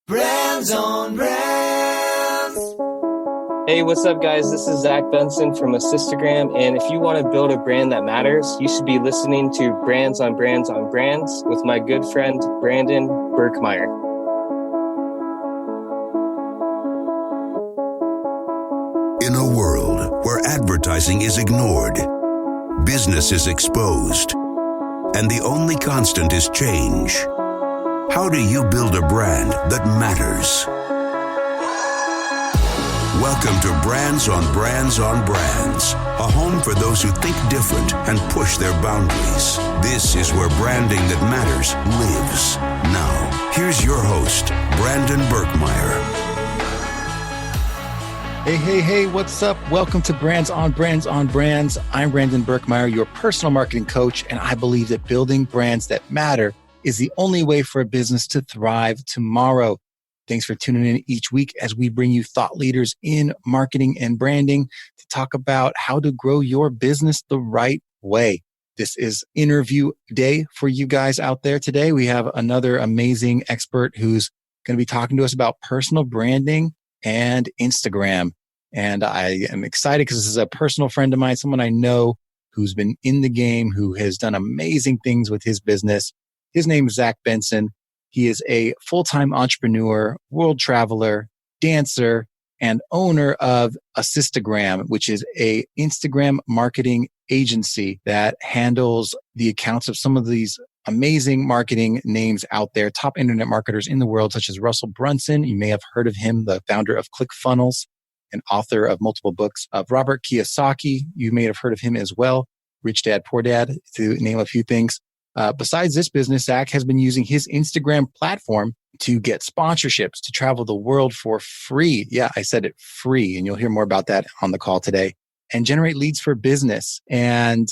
Brands on Brands. Hey, what's up, guys? This is Zach Benson from Assistagram, and if you want to build a brand that matters, you should be listening to Brands on Brands on Brands with my good friend, Brandon Berkmeyer. In a world where advertising is ignored, business is exposed, and the only constant is change, how do you build a brand that matters? Welcome to Brands on Brands on Brands, a home for those who think different and push their boundaries. This is where branding that matters lives. Now, here's your host, Brandon Berkmeyer. Hey, what's up? Welcome to Brands on Brands on Brands. I'm Brandon Berkmeyer, your personal marketing coach, and I believe that building brands that matter is the only way for a business to thrive tomorrow. Thanks for tuning in each week as we bring you thought leaders in marketing and branding to talk about how to grow your business the right way. This is interview day for you guys out there today. We have another amazing expert who's going to be talking to us about personal branding and Instagram. And I am excited because this is a personal friend of mine, someone I know who's been in the game, who has done amazing things with his business. His name is Zach Benson. He is a full-time entrepreneur, world traveler, dancer, and owner of Assistagram, which is a Instagram marketing agency that handles the accounts of some of these amazing marketing names out there, top internet marketers in the world, such as Russell Brunson. You may have heard of him, the founder of ClickFunnels and author of multiple books. Of Robert Kiyosaki, you may have heard of him as well. Rich Dad, Poor Dad, to name a few things. Besides this business, Zach has been using his Instagram platform to get sponsorships, to travel the world for free. Yeah, I said it, free. And you'll hear more about that on the call today. And generate leads for business. And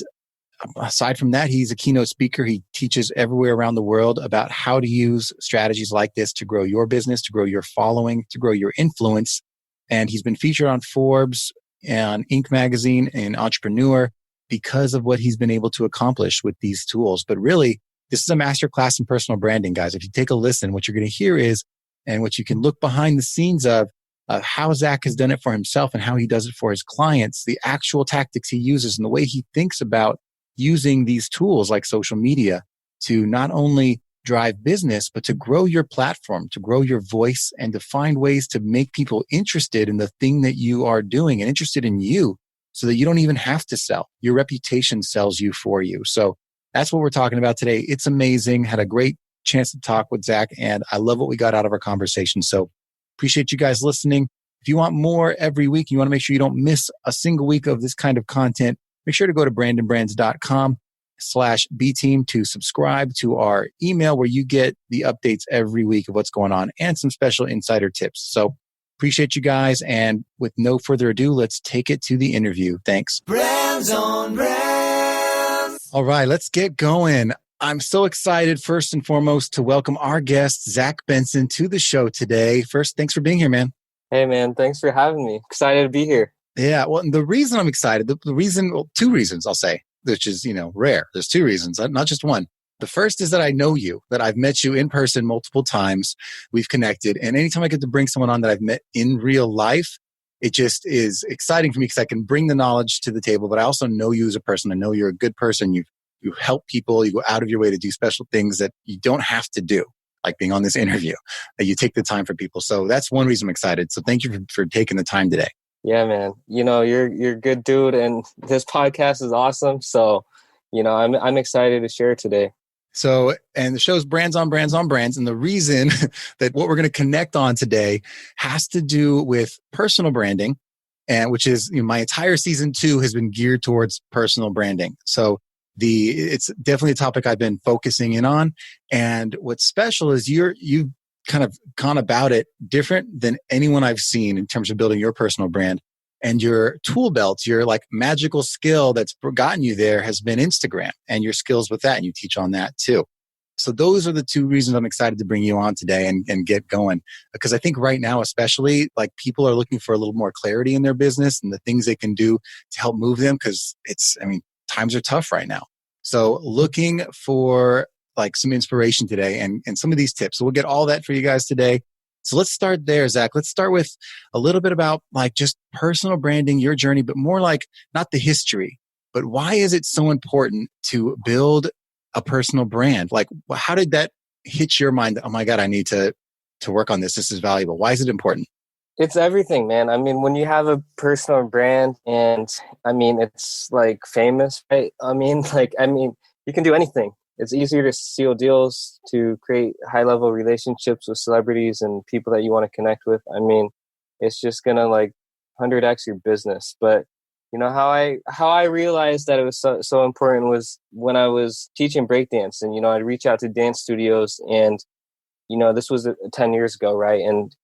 aside from that, he's a keynote speaker. He teaches everywhere around the world about how to use strategies like this to grow your business, to grow your following, to grow your influence. And he's been featured on Forbes and Inc. magazine and Entrepreneur because of what he's been able to accomplish with these tools. But really, this is a masterclass in personal branding, guys. If you take a listen, what you're going to hear is, and what you can look behind the scenes of how Zach has done it for himself and how he does it for his clients, the actual tactics he uses and the way he thinks about using these tools like social media to not only drive business, but to grow your platform, to grow your voice, and to find ways to make people interested in the thing that you are doing and interested in you so that you don't even have to sell. Your reputation sells you for you. So that's what we're talking about today. It's amazing. Had a great chance to talk with Zach, and I love what we got out of our conversation. So appreciate you guys listening. If you want more every week, you want to make sure you don't miss a single week of this kind of content, make sure to go to brandonbrands.com/bteam to subscribe to our email where you get the updates every week of what's going on and some special insider tips. So appreciate you guys. And with no further ado, let's take it to the interview. Thanks. Brands on Brands. All right, let's get going. I'm so excited, first and foremost, to welcome our guest, Zach Benson, to the show today. First, thanks for being here, man. Hey, man, thanks for having me. Excited to be here. Yeah, well, the reason I'm excited, two reasons I'll say, which is, rare. There's two reasons, not just one. The first is that I know you, that I've met you in person multiple times. We've connected. And anytime I get to bring someone on that I've met in real life, it just is exciting for me because I can bring the knowledge to the table, but I also know you as a person. I know you're a good person. You help people. You go out of your way to do special things that you don't have to do, like being on this interview. You take the time for people. So that's one reason I'm excited. So thank you for taking the time today. Yeah, man. You're a good dude, and this podcast is awesome. So, I'm excited to share today. So, and the show's Brands on Brands on Brands. And the reason that what we're going to connect on today has to do with personal branding, and which is, my entire season 2 has been geared towards personal branding. So it's definitely a topic I've been focusing in on. And what's special is you've kind of gone about it different than anyone I've seen in terms of building your personal brand. And your tool belt, your like magical skill that's gotten you there has been Instagram and your skills with that. And you teach on that too. So those are the two reasons I'm excited to bring you on today and get going. Because I think right now, especially, like people are looking for a little more clarity in their business and the things they can do to help move them. Because times are tough right now. So looking for like some inspiration today and some of these tips. So we'll get all that for you guys today. So let's start there, Zach. Let's start with a little bit about like just personal branding, your journey, but more like not the history, but why is it so important to build a personal brand? Like, how did that hit your mind? Oh my God, I need to work on this. This is valuable. Why is it important? It's everything, man. I mean, when you have a personal brand and I mean, it's like famous, right? You can do anything. It's easier to seal deals, to create high level relationships with celebrities and people that you want to connect with. I mean, it's just going to like 100x your business. But you know, how I realized that it was so important was when I was teaching breakdance, and, you know, I'd reach out to dance studios, and, you know, this was 10 years ago. Right. And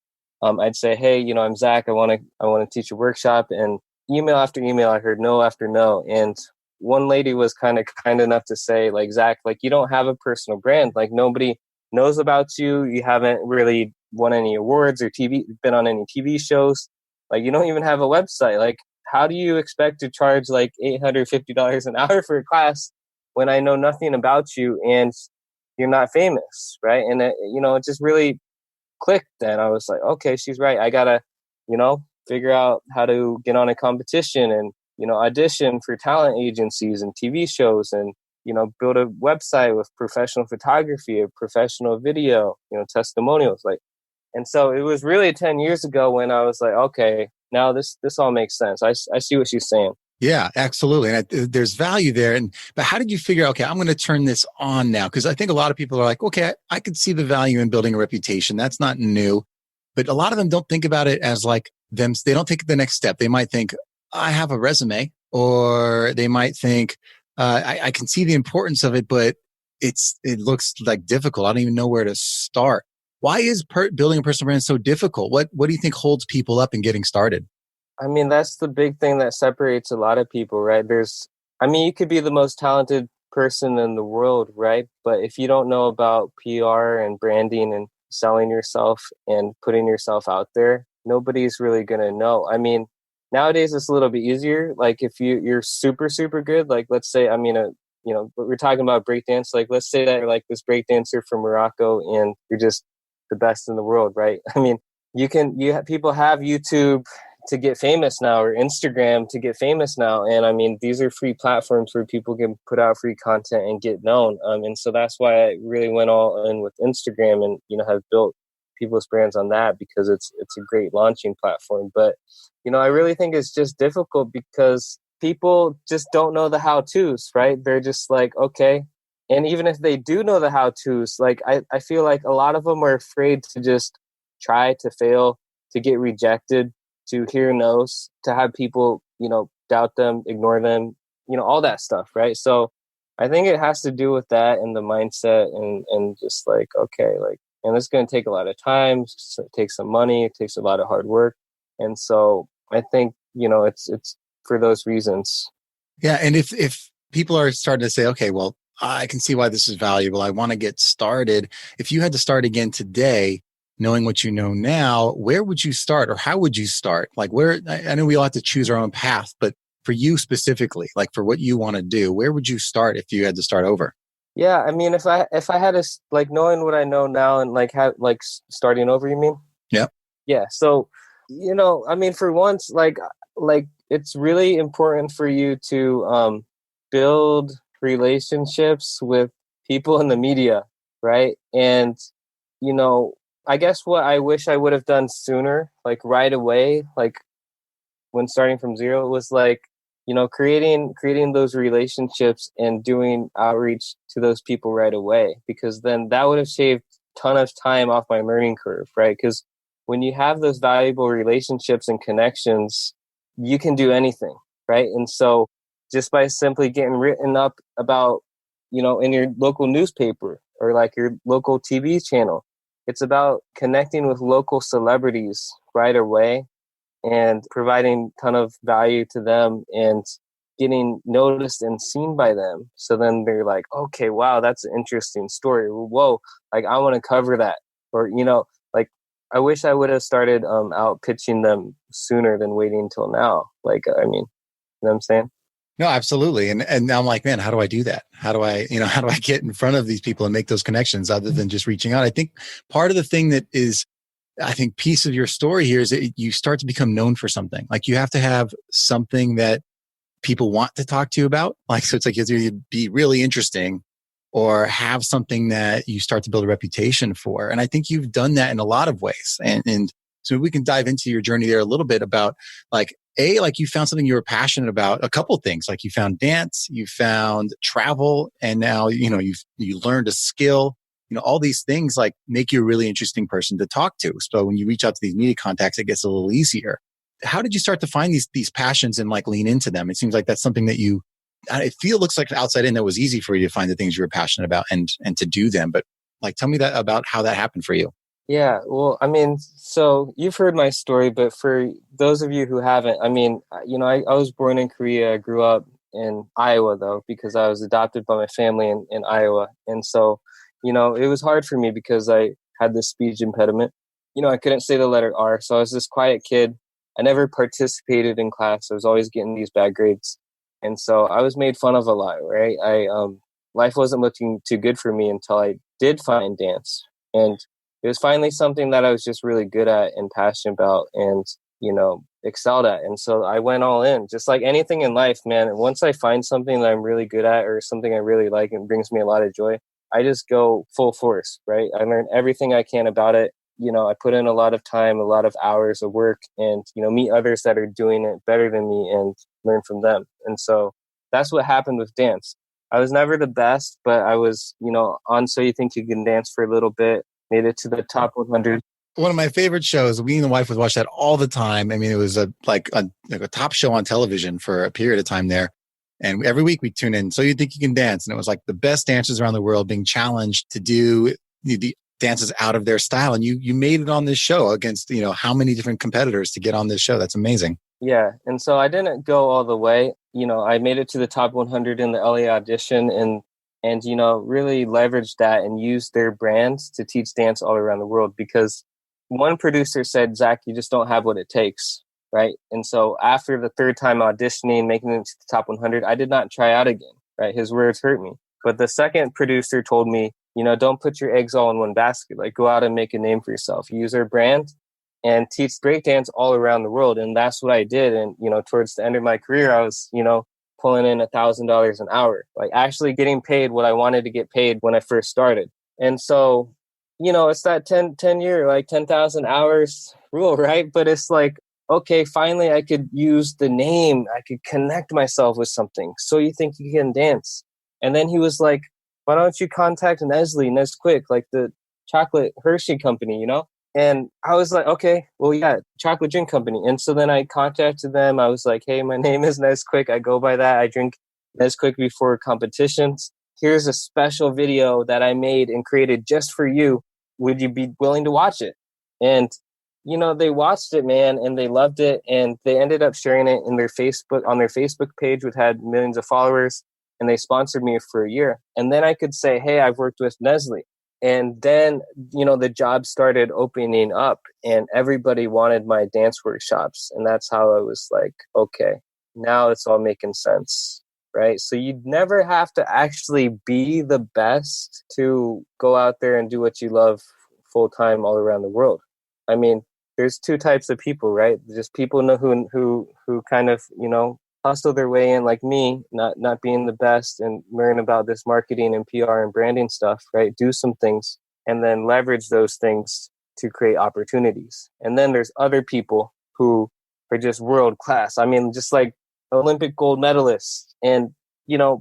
I'd say, hey, you know, I'm Zach. I want to teach a workshop. And email after email, I heard no after no. And one lady was kind enough to say, like, Zach, like, you don't have a personal brand. Like, nobody knows about you. You haven't really won any awards or been on any TV shows. Like, you don't even have a website. Like, how do you expect to charge like $850 an hour for a class when I know nothing about you and you're not famous, right? And it just really clicked. Then I was like, okay, she's right. I gotta, you know, figure out how to get on a competition and, you know, audition for talent agencies and TV shows, and, you know, build a website with professional photography, a professional video, you know, testimonials. Like, and so it was really 10 years ago when I was like, okay, now this all makes sense. I see what she's saying. Yeah, absolutely. And there's value there. But how did you figure, okay, I'm going to turn this on now? Because I think a lot of people are like, okay, I could see the value in building a reputation. That's not new. But a lot of them don't think about it as like them. They don't take the next step. They might think, I have a resume, or they might think, I can see the importance of it, but it looks like difficult. I don't even know where to start. Why is building a personal brand so difficult? What do you think holds people up in getting started? I mean, that's the big thing that separates a lot of people, right? You could be the most talented person in the world, right? But if you don't know about PR and branding and selling yourself and putting yourself out there, nobody's really going to know. I mean, nowadays it's a little bit easier. Like, if you're super, super good, like, let's say, we're talking about breakdance. Like, let's say that you're like this breakdancer from Morocco and you're just the best in the world, right? I mean, people have YouTube to get famous now, or Instagram to get famous now. And I mean, these are free platforms where people can put out free content and get known. And so that's why I really went all in with Instagram and, you know, have built people's brands on that, because it's a great launching platform. But, you know, I really think it's just difficult because people just don't know the how-tos, right? They're just like, okay. And even if they do know the how-tos, like, I feel like a lot of them are afraid to just try, to fail, to get rejected, to hear no's, to have people, you know, doubt them, ignore them, you know, all that stuff, right? So I think it has to do with that and the mindset, and just like, okay, like, and it's going to take a lot of time, it takes some money, it takes a lot of hard work. And so I think, you know, it's for those reasons. Yeah. And if people are starting to say, okay, well, I can see why this is valuable, I want to get started. If you had to start again today, knowing what you know now, where would you start, or how would you start? Like, I know we all have to choose our own path, but for you specifically, like for what you want to do, where would you start if you had to start over? Yeah, I mean, if I had to, like, knowing what I know now and like starting over, you mean? Yeah. Yeah. So, you know, I mean, for once, like it's really important for you to build relationships with people in the media, right? And, you know, I guess what I wish I would have done sooner, like right away, like when starting from zero, was like, you know, creating those relationships and doing outreach to those people right away, because then that would have shaved a ton of time off my learning curve, right? Because when you have those valuable relationships and connections, you can do anything, right? And so just by simply getting written up about, you know, in your local newspaper or like your local TV channel, it's about connecting with local celebrities right away and providing a ton of value to them and getting noticed and seen by them. So then they're like, okay, wow, that's an interesting story. Whoa, like, I want to cover that. Or, you know, like, I wish I would have started out pitching them sooner than waiting until now. Like, I mean, you know what I'm saying? No, absolutely. And now I'm like, man, how do I do that? How do I get in front of these people and make those connections other than just reaching out? I think part of the thing that is I think piece of your story here is that you start to become known for something. Like you have to have something that people want to talk to you about. Like, so it's like either you be really interesting or have something that you start to build a reputation for. And I think you've done that in a lot of ways. And so we can dive into your journey there a little bit about like, like you found something you were passionate about, a couple of things, like you found dance, you found travel, and now, you learned a skill, all these things like make you a really interesting person to talk to. So when you reach out to these media contacts, it gets a little easier. How did you start to find these passions and like lean into them? It seems like that's something that looks like outside in that was easy for you to find the things you were passionate about and to do them. But like, tell me that about how that happened for you. Yeah, well, I mean, so you've heard my story, but for those of you who haven't, I mean, I was born in Korea. I grew up in Iowa, though, because I was adopted by my family in Iowa. And so, it was hard for me because I had this speech impediment. I couldn't say the letter R. So I was this quiet kid. I never participated in class. I was always getting these bad grades. And so I was made fun of a lot, right? Life wasn't looking too good for me until I did find dance. And it was finally something that I was just really good at and passionate about and, excelled at. And so I went all in, just like anything in life, man. And once I find something that I'm really good at or something I really like and brings me a lot of joy, I just go full force, right? I learn everything I can about it. I put in a lot of time, a lot of hours of work and, meet others that are doing it better than me and learn from them. And so that's what happened with dance. I was never the best, but I was, on So You Think You Can Dance for a little bit, made it to the top 100. One of my favorite shows, me and the wife would watch that all the time. I mean, it was a top show on television for a period of time there. And every week we tune in, So You Think You Can Dance. And it was like the best dancers around the world being challenged to do the dances out of their style. And you made it on this show against, how many different competitors to get on this show. That's amazing. Yeah. And so I didn't go all the way. I made it to the top 100 in the LA audition and really leveraged that and used their brands to teach dance all around the world because one producer said, Zach, you just don't have what it takes. Right. And so after the third time auditioning, making it to the top 100, I did not try out again. Right. His words hurt me. But the second producer told me, don't put your eggs all in one basket. Like go out and make a name for yourself. Use our brand and teach breakdance all around the world. And that's what I did. And, towards the end of my career, I was, pulling in $1,000 an hour, like actually getting paid what I wanted to get paid when I first started. And so, it's that 10 year, like 10,000 hours rule, right? But it's like, okay, finally I could use the name. I could connect myself with something. So You Think You Can Dance. And then he was like, why don't you contact Nesquik, like the chocolate Hershey company, And I was like, okay, well, yeah, chocolate drink company. And so then I contacted them. I was like, hey, my name is Nesquik. I go by that. I drink Nesquik before competitions. Here's a special video that I made and created just for you. Would you be willing to watch it? And, they watched it, man, and they loved it. And they ended up sharing it on their Facebook page, which had millions of followers. And they sponsored me for a year. And then I could say, hey, I've worked with Nestle. And then, the job started opening up and everybody wanted my dance workshops. And that's how I was like, okay, now it's all making sense, right? So you'd never have to actually be the best to go out there and do what you love full time all around the world. I mean, there's two types of people, right? Just people who kind of, hustle their way in like me, not being the best and learn about this marketing and PR and branding stuff, right? Do some things and then leverage those things to create opportunities. And then there's other people who are just world class. I mean, just like Olympic gold medalists. And,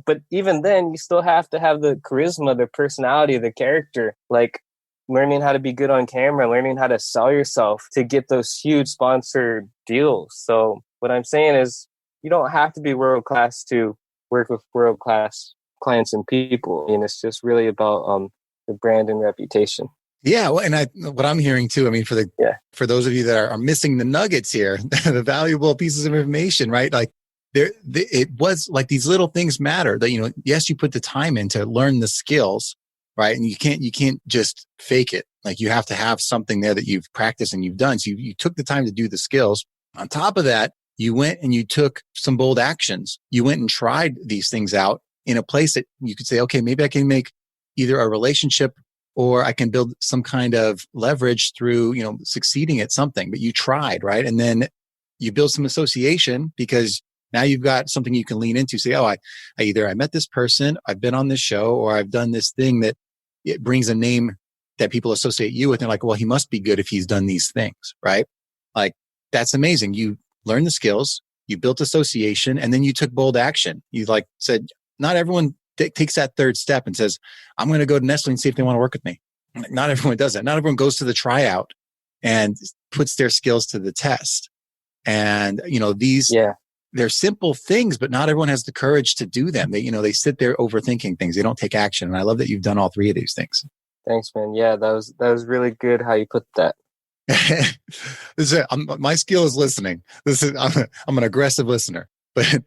but even then you still have to have the charisma, the personality, the character, like learning how to be good on camera, learning how to sell yourself to get those huge sponsored deals. So what I'm saying is, you don't have to be world class to work with world class clients and people. I mean, it's just really about the brand and reputation. Yeah, well, and what I'm hearing too, I mean, for those of you that are missing the nuggets here, the valuable pieces of information, right? Like it was like these little things matter. That yes, you put the time in to learn the skills, right? And you can't just fake it. Like you have to have something there that you've practiced and you've done. So you took the time to do the skills. On top of that, you went and you took some bold actions. You went and tried these things out in a place that you could say, okay, maybe I can make either a relationship or I can build some kind of leverage through, succeeding at something, but you tried, right? And then you build some association because now you've got something you can lean into. Say, oh, I met this person, I've been on this show, or I've done this thing that it brings a name that people associate you with. And they're like, well, he must be good if he's done these things, right? Like, that's amazing. You learned the skills, you built association, and then you took bold action. You said, not everyone takes that third step and says, I'm going to go to Nestle and see if they want to work with me. Not everyone does that. Not everyone goes to the tryout and puts their skills to the test. And, they're simple things, but not everyone has the courage to do them. They sit there overthinking things. They don't take action. And I love that you've done all three of these things. Thanks, man. Yeah, that was really good how you put that. My skill is listening. I'm an aggressive listener. But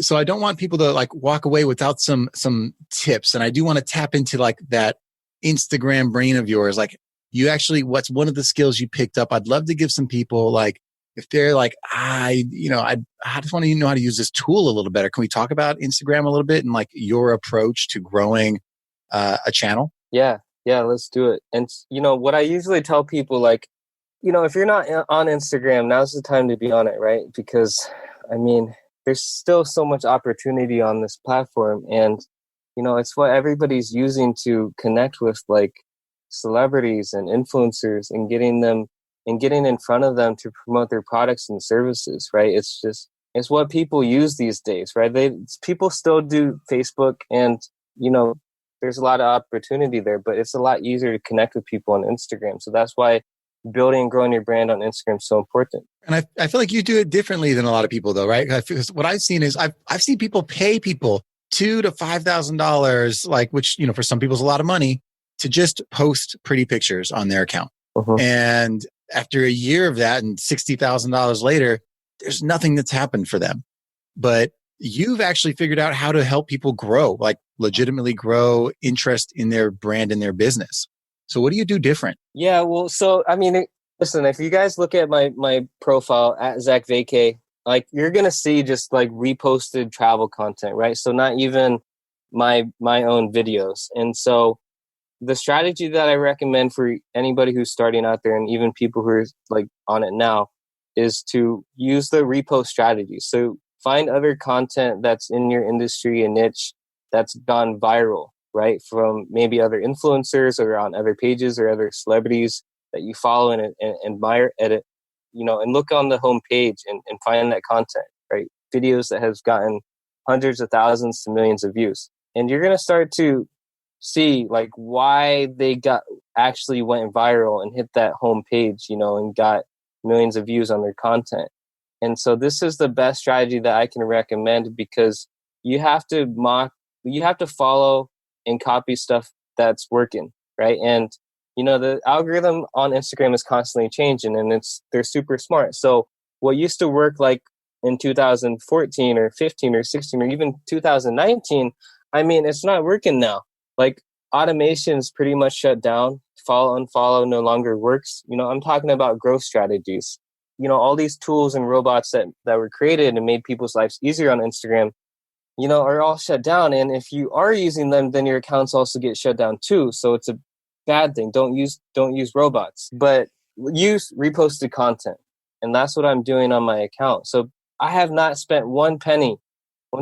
so I don't want people to walk away without some tips. And I do want to tap into that Instagram brain of yours. What's one of the skills you picked up? I'd love to give some people if they're I just want to know how to use this tool a little better. Can we talk about Instagram a little bit and your approach to growing a channel? Yeah, let's do it. And what I usually tell people, if you're not on Instagram, now's the time to be on it, right? Because there's still so much opportunity on this platform, and it's what everybody's using to connect with celebrities and influencers and getting in front of them to promote their products and services, right? It's what people use these days, right? People still do Facebook, and there's a lot of opportunity there, but it's a lot easier to connect with people on Instagram. So that's why building and growing your brand on Instagram is so important. And I feel like you do it differently than a lot of people, though, right? Because what I've seen is I've seen people pay people $2,000 to $5,000, which for some people is a lot of money, to just post pretty pictures on their account. Uh-huh. And after a year of that and $60,000 later, there's nothing that's happened for them. But you've actually figured out how to help people grow, legitimately grow interest in their brand and their business. So what do you do different? Yeah, well, so, listen, if you guys look at my profile at Zach Vacay, you're going to see just reposted travel content, right? So not even my own videos. And so the strategy that I recommend for anybody who's starting out there, and even people who are on it now, is to use the repost strategy. So find other content that's in your industry and niche that's gone viral, right? From maybe other influencers or on other pages or other celebrities that you follow and admire, edit, and look on the homepage and find that content, right? Videos that has gotten hundreds of thousands to millions of views. And you're going to start to see why they actually went viral and hit that homepage, and got millions of views on their content. And so this is the best strategy that I can recommend, because you have to follow and copy stuff that's working, right? And the algorithm on Instagram is constantly changing, and they're super smart. So what used to work in 2014 or 15 or 16 or even 2019, it's not working now. Automation's pretty much shut down. Follow, unfollow no longer works. I'm talking about growth strategies. All these tools and robots that were created and made people's lives easier on Instagram, are all shut down. And if you are using them, then your accounts also get shut down too. So it's a bad thing. Don't use robots, but use reposted content. And that's what I'm doing on my account. So I have not spent one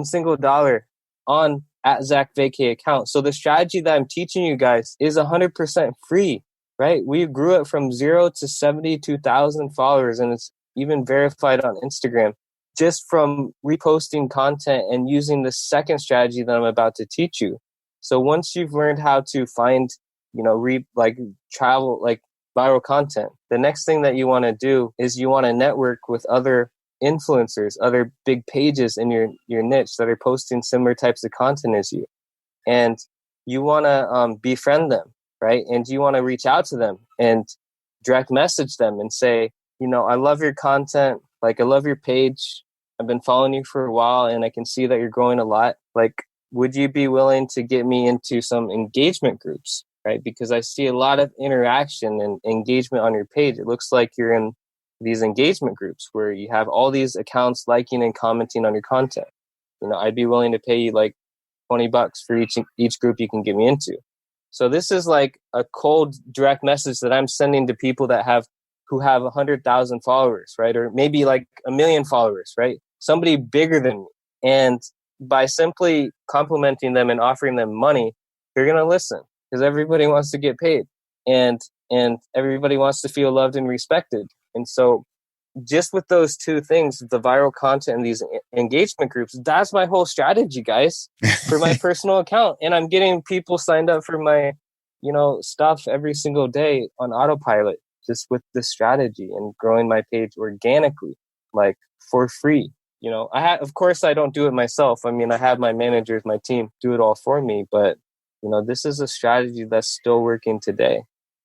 single dollar on at Zach Vacay account. So the strategy that I'm teaching you guys is 100% free, right? We grew it from 0 to 72,000 followers, and it's even verified on Instagram just from reposting content and using the second strategy that I'm about to teach you. So once you've learned how to find, travel, viral content, the next thing that you want to do is you want to network with other influencers, other big pages in your niche that are posting similar types of content as you. And you want to befriend them, right? And you want to reach out to them and direct message them and say, I love your content. I love your page. I've been following you for a while and I can see that you're growing a lot. Would you be willing to get me into some engagement groups, right? Because I see a lot of interaction and engagement on your page. It looks like you're in these engagement groups where you have all these accounts liking and commenting on your content. I'd be willing to pay you $20 for each group you can get me into. So this is like a cold direct message that I'm sending to people who have 100,000 followers, right? Or maybe like 1 million followers, right? Somebody bigger than me. And by simply complimenting them and offering them money, they're going to listen because everybody wants to get paid and everybody wants to feel loved and respected. And so just with those two things, the viral content and these engagement groups, that's my whole strategy, guys, for my personal account. And I'm getting people signed up for my, stuff every single day on autopilot, just with this strategy and growing my page organically, like for free. Of course I don't do it myself. I mean, I have my managers, my team do it all for me, but this is a strategy that's still working today.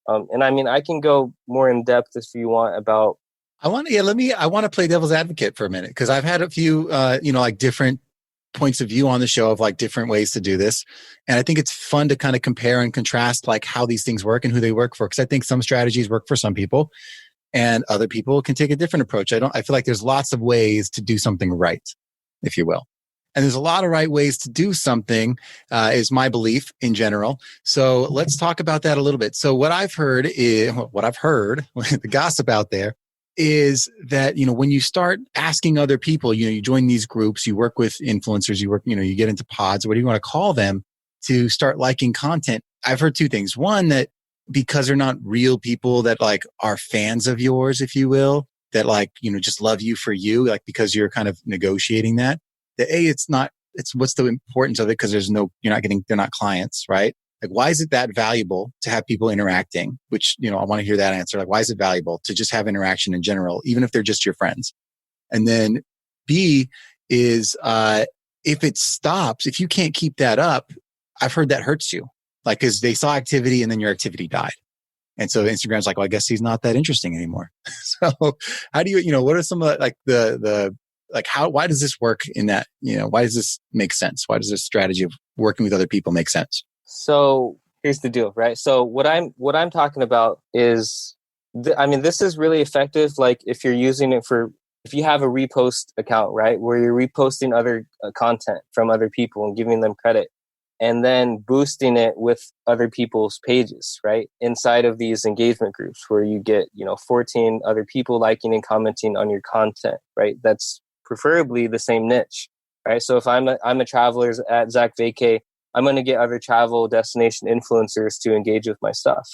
And I mean, I can go more in depth if you want about. I want to play devil's advocate for a minute because I've had a few, like different points of view on the show of like different ways to do this. And I think it's fun to kind of compare and contrast like how these things work and who they work for. Cause I think some strategies work for some people and other people can take a different approach. I feel like there's lots of ways to do something right, if you will. And there's a lot of right ways to do something, is my belief in general. So let's talk about that a little bit. So what I've heard, the gossip out there, is that, when you start asking other people, you join these groups, you work with influencers, you get into pods, what do you want to call them, to start liking content. I've heard two things. One, that because they're not real people that like are fans of yours, if you will, that like, just love you for you, like because you're kind of negotiating that it's what's the importance of it? Because they're not clients, right? Like, why is it that valuable to have people interacting? Which, I want to hear that answer. Like, why is it valuable to just have interaction in general, even if they're just your friends? And then B is, if it stops, if you can't keep that up, I've heard that hurts you. Like, cause they saw activity and then your activity died. And so Instagram's like, well, I guess he's not that interesting anymore. So how do you, what are some of the why does this work in that, why does this make sense? Why does this strategy of working with other people make sense? So here's the deal, right? So what I'm talking about is, this is really effective. Like if you're using it if you have a repost account, right, where you're reposting other content from other people and giving them credit, and then boosting it with other people's pages, right, inside of these engagement groups where you get 14 other people liking and commenting on your content, right? That's preferably the same niche, right? So if I'm a traveler at Zach Vacay, I'm going to get other travel destination influencers to engage with my stuff.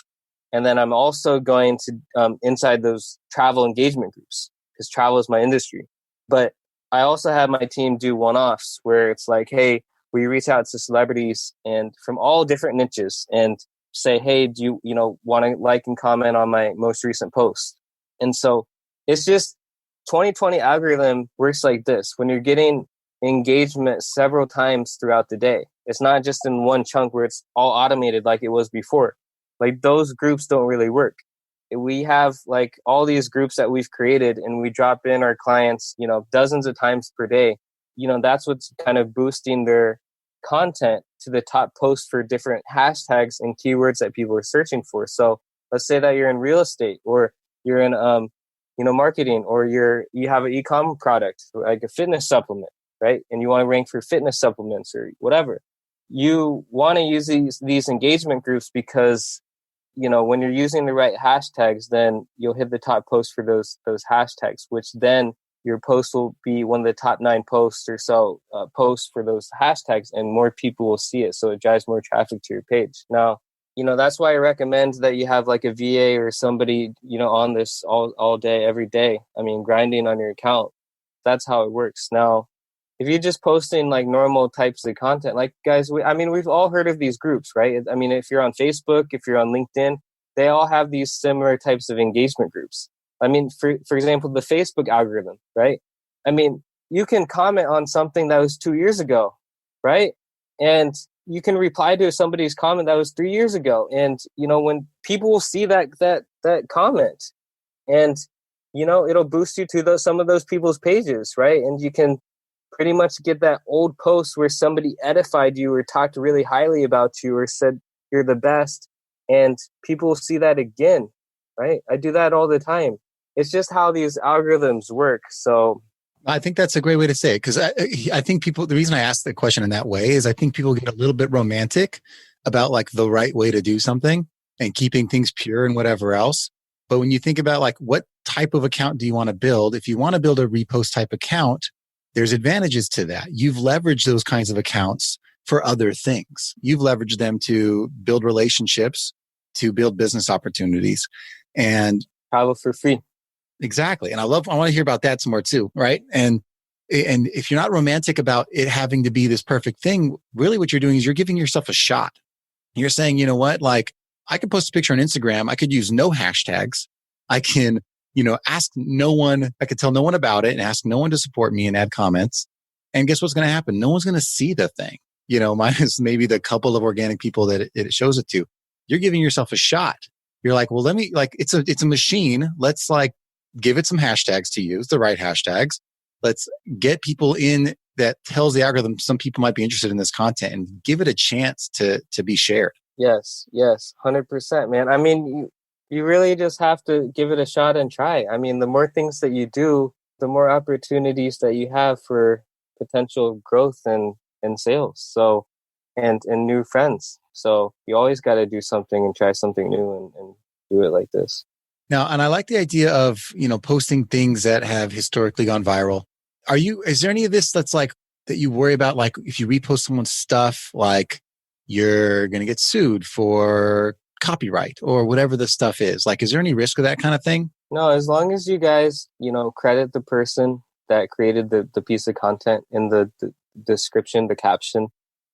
And then I'm also going to, inside those travel engagement groups, because travel is my industry. But I also have my team do one-offs where it's like, hey, we reach out to celebrities and from all different niches and say, hey, do you, want to like and comment on my most recent post? And so it's just 2020 algorithm works like this. When you're getting engagement several times throughout the day, it's not just in one chunk where it's all automated like it was before. Like those groups don't really work. We have like all these groups that we've created and we drop in our clients, dozens of times per day. That's what's kind of boosting their content to the top post for different hashtags and keywords that people are searching for. So let's say that you're in real estate or you're in, marketing, or you have an e-com product, like a fitness supplement, right? And you want to rank for fitness supplements or whatever. You want to use these engagement groups because, when you're using the right hashtags, then you'll hit the top post for those hashtags, which then your post will be one of the top 9 posts or so posts for those hashtags, and more people will see it. So it drives more traffic to your page. Now, that's why I recommend that you have like a VA or somebody, on this all day, every day. I mean, grinding on your account. That's how it works. Now, if you're just posting like normal types of content, like guys, we've all heard of these groups, right? I mean, if you're on Facebook, if you're on LinkedIn, they all have these similar types of engagement groups. I mean, for example, the Facebook algorithm, right? I mean, you can comment on something that was 2 years ago, right? And you can reply to somebody's comment that was 3 years ago. And, when people will see that comment and, it'll boost you to some of those people's pages, right? And you can pretty much get that old post where somebody edified you or talked really highly about you or said you're the best, and people will see that again, right? I do that all the time. It's just how these algorithms work. So I think that's a great way to say it, because I think the reason I asked the question in that way is I think people get a little bit romantic about like the right way to do something and keeping things pure and whatever else. But when you think about like what type of account do you want to build? If you want to build a repost type account, there's advantages to that. You've leveraged those kinds of accounts for other things. You've leveraged them to build relationships, to build business opportunities. And Travel for free. exactly. And I want to hear about that some more too, right? And if you're not romantic about it having to be this perfect thing, really what you're doing is you're giving yourself a shot. You're saying, you know what? Like I could post a picture on Instagram. I could use no hashtags. I can, ask no one. I could tell no one about it and ask no one to support me and add comments. And guess what's going to happen? No one's going to see the thing, minus maybe the couple of organic people that it shows it to. You're giving yourself a shot. You're like, well, it's a machine. Let's like give it some hashtags to use, the right hashtags. Let's get people in that tells the algorithm some people might be interested in this content and give it a chance to be shared. Yes, 100%, man. I mean, you really just have to give it a shot and try. I mean, the more things that you do, the more opportunities that you have for potential growth and sales. So, and new friends. So you always got to do something and try something new and do it like this. Now, and I like the idea of, posting things that have historically gone viral. Is there any of this that's like, that you worry about? Like if you repost someone's stuff, like you're going to get sued for copyright or whatever the stuff is. Like, is there any risk of that kind of thing? No, as long as you guys, credit the person that created the piece of content in the description, the caption,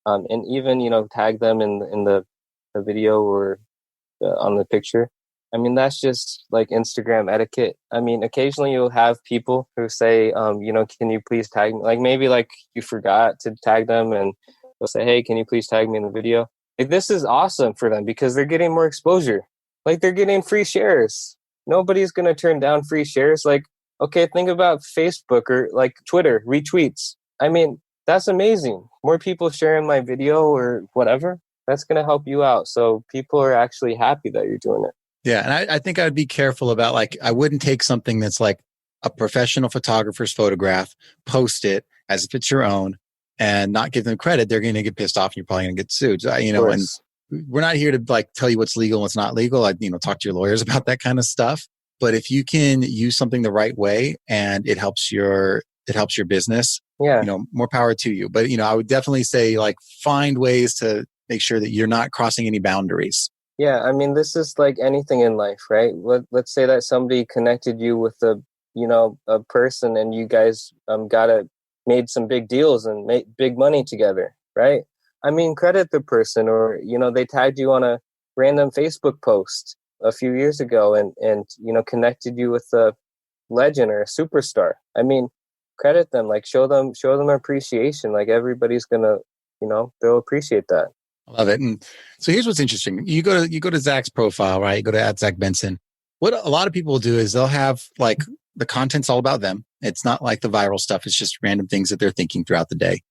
and even, tag them in the video or on the picture. I mean, that's just like Instagram etiquette. I mean, occasionally you'll have people who say, can you please tag me? Like maybe like you forgot to tag them and they'll say, hey, can you please tag me in the video? Like this is awesome for them because they're getting more exposure. Like they're getting free shares. Nobody's going to turn down free shares. Like, okay, think about Facebook or like Twitter, retweets. I mean, that's amazing. More people sharing my video or whatever, that's going to help you out. So people are actually happy that you're doing it. Yeah. And I think I would be careful about like, I wouldn't take something that's like a professional photographer's photograph, post it as if it's your own and not give them credit. They're going to get pissed off and you're probably going to get sued. So, and we're not here to like tell you what's legal and what's not legal. I, talk to your lawyers about that kind of stuff. But if you can use something the right way and it helps your business, more power to you. But, I would definitely say like find ways to make sure that you're not crossing any boundaries. Yeah, I mean, this is like anything in life, right? Let's say that somebody connected you with a person and you guys made some big deals and made big money together, right? I mean, credit the person or, they tagged you on a random Facebook post a few years ago and connected you with a legend or a superstar. I mean, credit them, like show them appreciation. Like everybody's gonna, they'll appreciate that. I love it. And so here's what's interesting. You go to Zach's profile, right? You go to @Zach Benson. What a lot of people will do is they'll have like the content's all about them. It's not like the viral stuff. It's just random things that they're thinking throughout the day.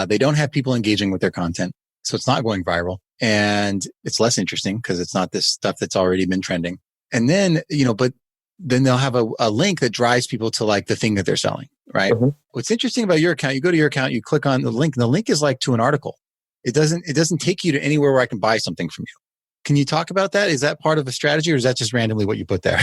They don't have people engaging with their content. So it's not going viral and it's less interesting because it's not this stuff that's already been trending. And then, but then they'll have a link that drives people to like the thing that they're selling, right? Mm-hmm. What's interesting about your account, you go to your account, you click on the link and the link is like to an article. It doesn't take you to anywhere where I can buy something from you. Can you talk about that? Is that part of a strategy or is that just randomly what you put there?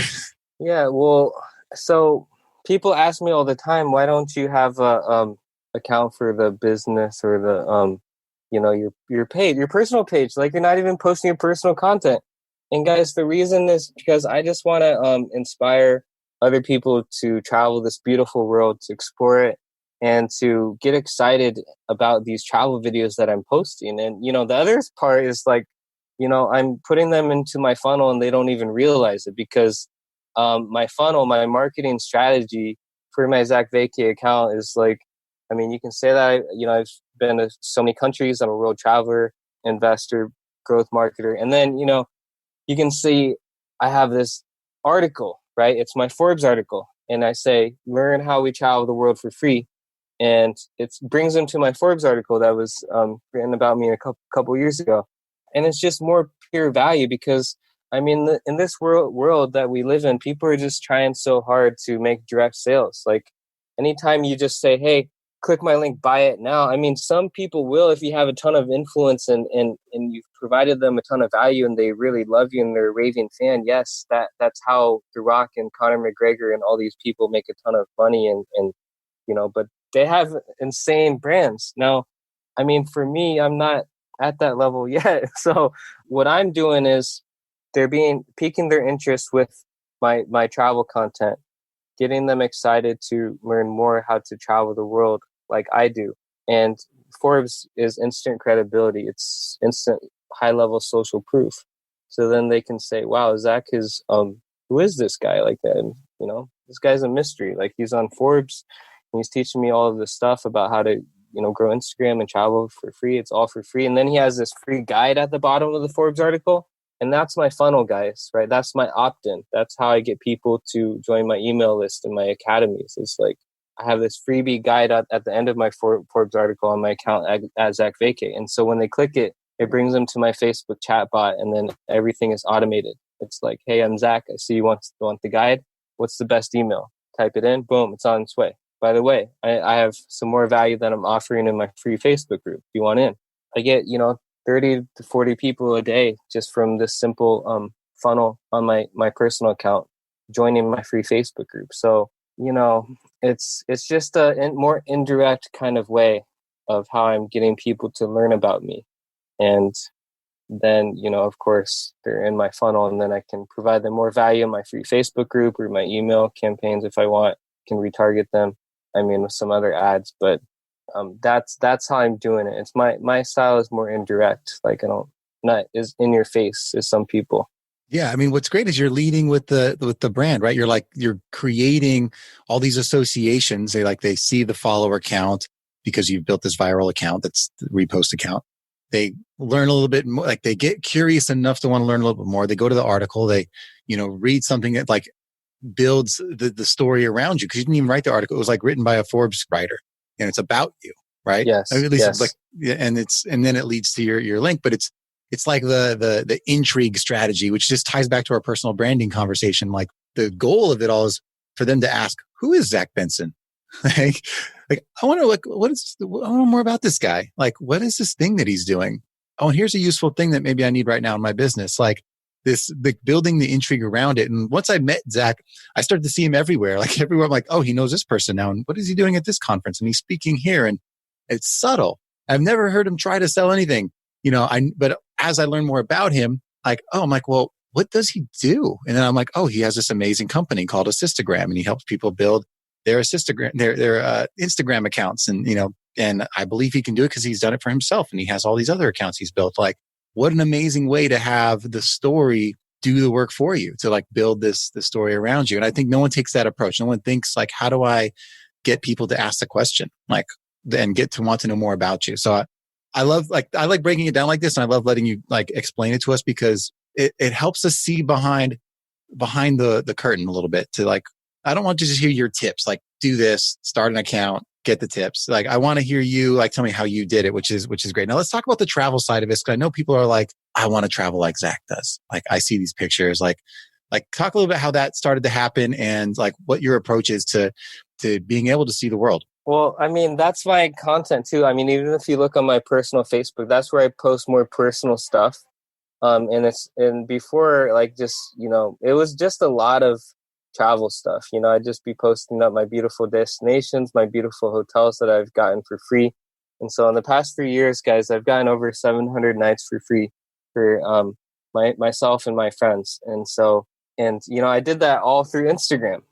Yeah, well, so people ask me all the time, why don't you have a account for the business or the your page, your personal page? Like you're not even posting your personal content. And guys, the reason is because I just want to inspire other people to travel this beautiful world, to explore it, and to get excited about these travel videos that I'm posting. And, the other part is like, I'm putting them into my funnel and they don't even realize it because my funnel, my marketing strategy for my Zach Vacay account is like, I mean, you can say that, I've been to so many countries. I'm a world traveler, investor, growth marketer. And then, you can see I have this article, right? It's my Forbes article. And I say, learn how we travel the world for free. And it brings them to my Forbes article that was written about me a couple years ago. And it's just more pure value because, I mean, in this world that we live in, people are just trying so hard to make direct sales. Like anytime you just say, hey, click my link, buy it now. I mean, some people will, if you have a ton of influence and you've provided them a ton of value and they really love you and they're a raving fan. Yes, that's how The Rock and Conor McGregor and all these people make a ton of money and but they have insane brands. Now, I mean, for me, I'm not at that level yet. So what I'm doing is they're piquing their interest with my travel content, getting them excited to learn more how to travel the world like I do. And Forbes is instant credibility. It's instant high level social proof. So then they can say, wow, Zach is, who is this guy like that? And, this guy's a mystery. Like he's on Forbes and he's teaching me all of this stuff about how to, grow Instagram and travel for free. It's all for free. And then he has this free guide at the bottom of the Forbes article. And that's my funnel, guys, right? That's my opt-in. That's how I get people to join my email list and my academies. It's like I have this freebie guide at the end of my Forbes article on my account at Zach Vacay. And so when they click it, it brings them to my Facebook chat bot, and then everything is automated. It's like, hey, I'm Zach. I see you want the guide. What's the best email? Type it in. Boom, it's on its way. By the way, I have some more value that I'm offering in my free Facebook group. If you want in, I get 30 to 40 people a day just from this simple funnel on my personal account joining my free Facebook group. So it's just a more indirect kind of way of how I'm getting people to learn about me. And then of course they're in my funnel, and then I can provide them more value in my free Facebook group or my email campaigns if I want. Can retarget them, with some other ads. But that's how I'm doing it. It's my style is more indirect. Like I don't, not as in your face as some people. Yeah. I mean, what's great is you're leading with the brand, right? You're creating all these associations. They see the follower count because you've built this viral account. That's the repost account. They learn a little bit more, like they get curious enough to want to learn a little bit more. They go to the article, they, read something that like builds the story around you. Cause you didn't even write the article. It was like written by a Forbes writer and it's about you. Right. Yes. At least yes. and then it leads to your link, but it's like the intrigue strategy, which just ties back to our personal branding conversation. Like the goal of it all is for them to ask, who is Zach Benson? like I want to I want to know more about this guy. Like, what is this thing that he's doing? Oh, and here's a useful thing that maybe I need right now in my business. Like building the intrigue around it. And once I met Zach, I started to see him everywhere. Like everywhere, I'm like, oh, he knows this person now. And what is he doing at this conference? And he's speaking here. And it's subtle. I've never heard him try to sell anything, but as I learn more about him, I'm like, well, what does he do? And then I'm like, oh, he has this amazing company called Assistagram, and he helps people build their Instagram accounts. And, and I believe he can do it because he's done it for himself. And he has all these other accounts he's built. Like, what an amazing way to have the story do the work for you, to like build the story around you. And I think no one takes that approach. No one thinks like, how do I get people to ask the question? Like, and get to want to know more about you. So I like breaking it down like this. And I love letting you like explain it to us because it helps us see behind the curtain a little bit to like, I don't want to just hear your tips, like do this, start an account, get the tips. Like I want to hear you like tell me how you did it, which is great. Now let's talk about the travel side of this. Cause I know people are like, I want to travel like Zach does. Like I see these pictures, like talk a little bit how that started to happen and like what your approach is to being able to see the world. Well, that's my content too. Even if you look on my personal Facebook, that's where I post more personal stuff. And before, like, just, it was just a lot of travel stuff. I'd just be posting up my beautiful destinations, my beautiful hotels that I've gotten for free. And so in the past 3 years, guys, I've gotten over 700 nights for free for myself and my friends. And so, I did that all through Instagram.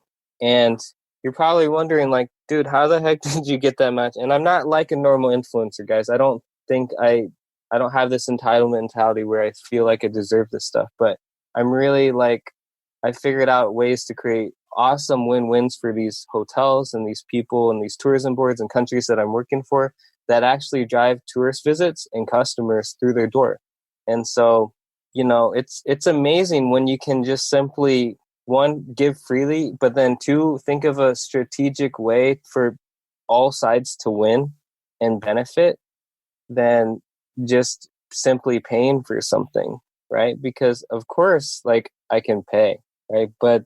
And you're probably wondering, like, dude, how the heck did you get that much? And I'm not like a normal influencer, guys. I don't think I don't have this entitlement mentality where I feel like I deserve this stuff. But I'm really like, I figured out ways to create awesome win-wins for these hotels and these people and these tourism boards and countries that I'm working for that actually drive tourist visits and customers through their door. And so, it's amazing when you can just simply, one, give freely, but then two, think of a strategic way for all sides to win and benefit than just simply paying for something, right? Because of course, like I can pay, right? But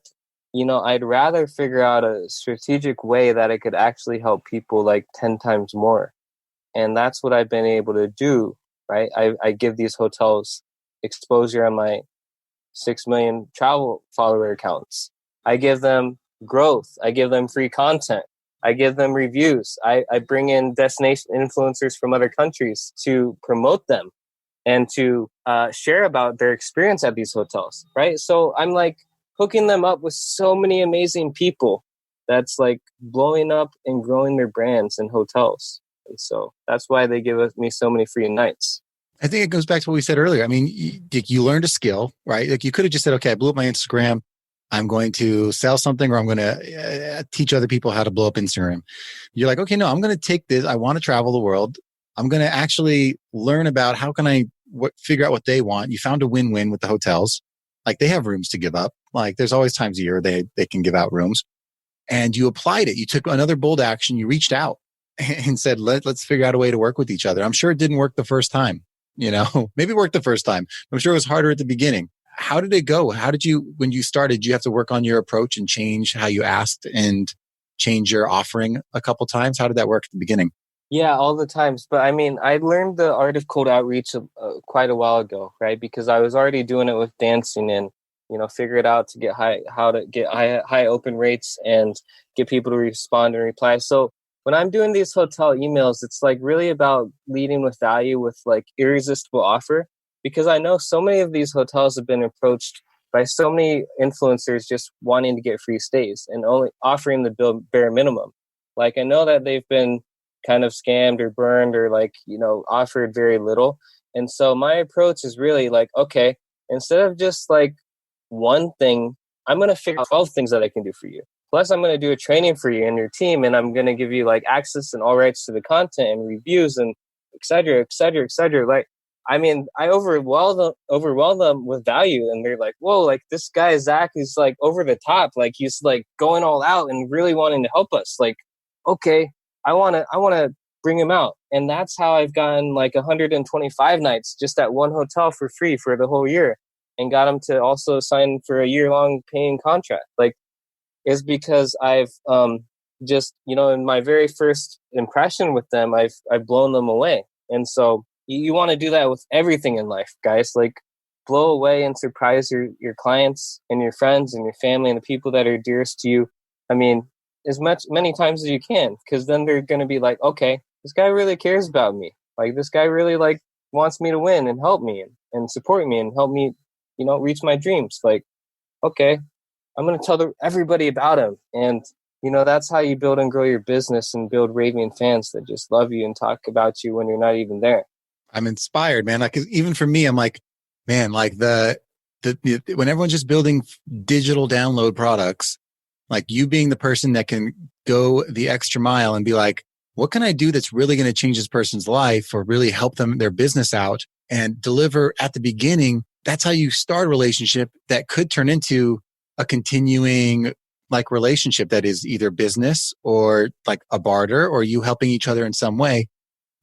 I'd rather figure out a strategic way that I could actually help people like 10 times more. And that's what I've been able to do, right? I give these hotels exposure on my 6 million travel follower accounts. I give them growth. I give them free content. I give them reviews. I bring in destination influencers from other countries to promote them and to share about their experience at these hotels, right? So I'm like hooking them up with so many amazing people that's like blowing up and growing their brands in hotels. And so that's why they give me so many free nights. I think it goes back to what we said earlier. I mean, you learned a skill, right? Like you could have just said, okay, I blew up my Instagram. I'm going to sell something, or I'm going to teach other people how to blow up Instagram. You're like, okay, no, I'm going to take this. I want to travel the world. I'm going to actually learn about how can I figure out what they want. You found a win-win with the hotels. Like they have rooms to give up. Like there's always times a year they can give out rooms. And you applied it. You took another bold action. You reached out and said, let's figure out a way to work with each other. I'm sure it didn't work the first time. Maybe it worked the first time. I'm sure it was harder at the beginning. How did it go? When you started, you have to work on your approach and change how you asked and change your offering a couple times? How did that work at the beginning? Yeah, all the times. But I mean, I learned the art of cold outreach quite a while ago, right? Because I was already doing it with dancing and, figured out to get how to get high open rates and get people to respond and reply. So when I'm doing these hotel emails, it's like really about leading with value with like irresistible offer, because I know so many of these hotels have been approached by so many influencers just wanting to get free stays and only offering the bare minimum. Like I know that they've been kind of scammed or burned or like, offered very little. And so my approach is really like, okay, instead of just like one thing, I'm going to figure out 12 things that I can do for you. Plus, I'm going to do a training for you and your team, and I'm going to give you like access and all rights to the content and reviews and et cetera, et cetera, et cetera. Like, I mean, I overwhelm them with value, and they're like, "Whoa! Like this guy Zach is like over the top. Like he's like going all out and really wanting to help us. Like, okay, I wanna bring him out." And that's how I've gotten like 125 nights just at one hotel for free for the whole year, and got him to also sign for a year-long paying contract. Like, is because I've just in my very first impression with them, I've blown them away. And so you want to do that with everything in life, guys. Like blow away and surprise your clients and your friends and your family and the people that are dearest to you. I mean, many times as you can, because then they're going to be like, okay, this guy really cares about me. Like this guy really like wants me to win and help me and support me and help me, reach my dreams. Like, okay, I'm going to tell everybody about him. And, that's how you build and grow your business and build raving fans that just love you and talk about you when you're not even there. I'm inspired, man. Like, even for me, I'm like, man, like when everyone's just building digital download products, like you being the person that can go the extra mile and be like, what can I do that's really going to change this person's life or really help their business out and deliver at the beginning? That's how you start a relationship that could turn into a continuing like relationship that is either business or like a barter or you helping each other in some way.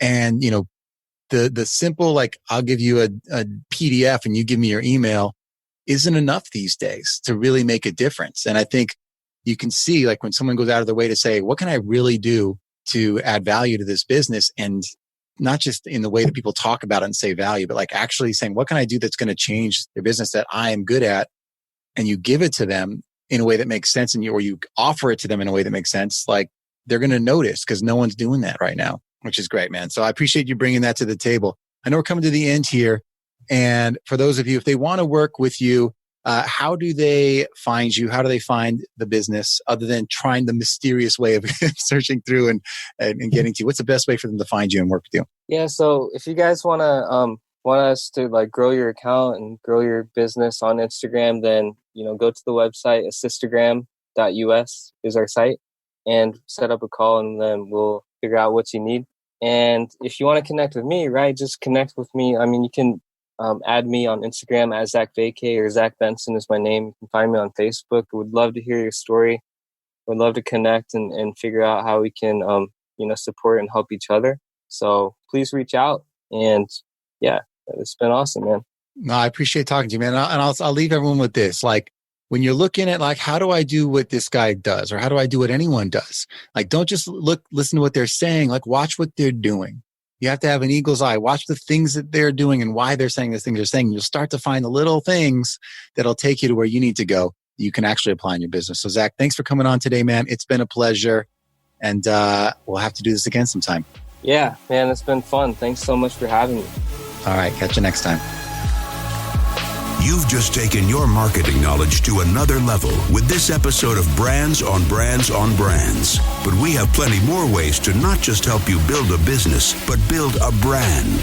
And, the simple, like, I'll give you a PDF and you give me your email isn't enough these days to really make a difference. And I think you can see like when someone goes out of their way to say, what can I really do to add value to this business? And not just in the way that people talk about it and say value, but like actually saying, what can I do that's going to change their business that I am good at? And you give it to them in a way that makes sense or you offer it to them in a way that makes sense. Like they're going to notice because no one's doing that right now, which is great, man. So I appreciate you bringing that to the table. I know we're coming to the end here. And for those of you, if they want to work with you, how do they find you? How do they find the business other than trying the mysterious way of searching through and getting to you? What's the best way for them to find you and work with you? Yeah. So if you guys want us to like grow your account and grow your business on Instagram, then, go to the website, Assistagram.us is our site, and set up a call and then we'll figure out what you need. And if you want to connect with me, right, just connect with me. I mean, you can add me on Instagram at Zach Vacay or Zach Benson is my name. You can find me on Facebook. I would love to hear your story. Would love to connect and figure out how we can, support and help each other. So please reach out. And yeah, it's been awesome, man. No, I appreciate talking to you, man. And I'll leave everyone with this. Like, when you're looking at like, how do I do what this guy does? Or how do I do what anyone does? Like, don't just listen to what they're saying, like watch what they're doing. You have to have an eagle's eye. Watch the things that they're doing and why they're saying the things they're saying. You'll start to find the little things that'll take you to where you need to go. You can actually apply in your business. So Zach, thanks for coming on today, man. It's been a pleasure. And we'll have to do this again sometime. Yeah, man, it's been fun. Thanks so much for having me. All right. Catch you next time. You've just taken your marketing knowledge to another level with this episode of Brands on Brands on Brands. But we have plenty more ways to not just help you build a business, but build a brand.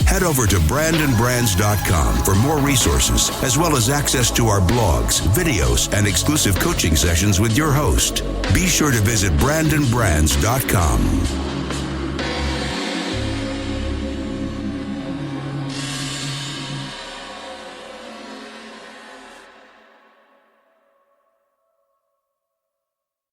Head over to brandandbrands.com for more resources, as well as access to our blogs, videos, and exclusive coaching sessions with your host. Be sure to visit brandandbrands.com.